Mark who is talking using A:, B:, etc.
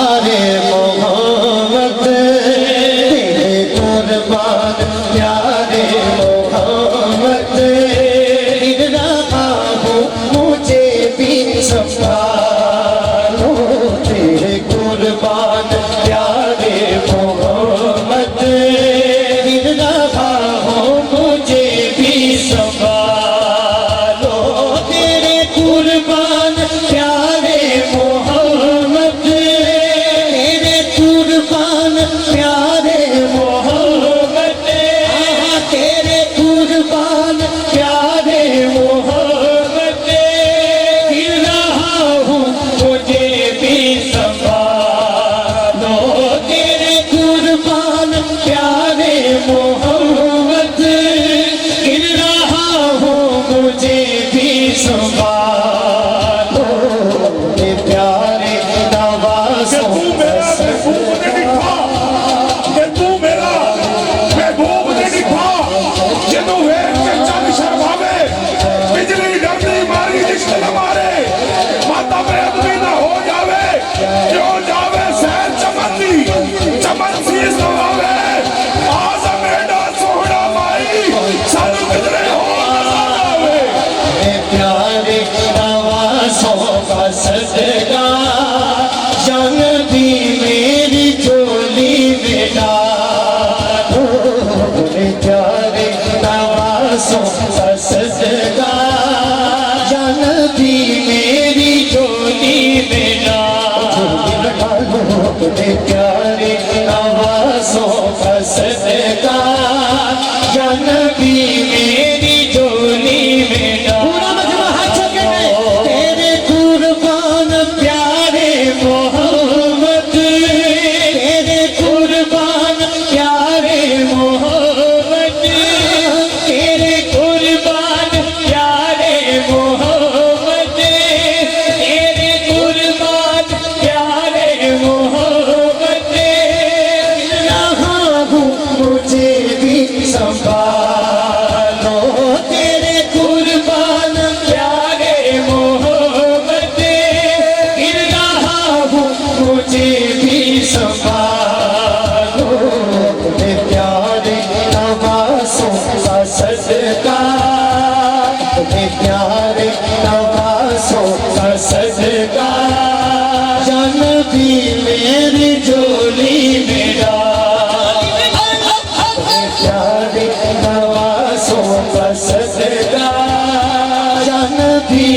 A: प्यारे मोहम्मद तेरे कुर्बान प्यारे मोहम्मद गिर रहा हूँ मुझे भी संभालो तेरे कुर्बान प्यारे मोहम्मद गिर रहा हूँ मुझे भी संभालो तेरे कुर्बान प्यारे मोहम्मद तेरे कुर्बान प्यारे मोहम्मद तेरे कुर्बान प्यारे मोहम्मद गिर रहा हूँ मुझे भी संभालो तेरे कुर्बान प्यारे मोहम्मद गिर रहा हूँ मुझे भी संभालो मेरे प्यारे नवाज़ों सदका जान भी मेरी झोली में डालो मेरे प्यारे नवाज़ों का सदका जान भी मेरी झोली में डालो मेरे प्यारे नवाज़ों का सदका जान भी मेरी झोली में डालो मोहम्मद तेरे कुर्बान प्यारे मोहम्मद तेरे कुर्बान प्यारे मोहम्मद तेरे कुर्बान प्यारे मोहम्मद रहा हूँ मुझे भी संभालो तेरे कुर्बान प्यारे मोहम्मद गिर रहा हूँ मुझे भी संभालो मेरे प्यारे नवाज़ों का सदका मेरे प्यारे नवाज़ों का सदका जान भी मेरी झोली में डाल मेरे प्यारे नवाज़ों का सदका जान भी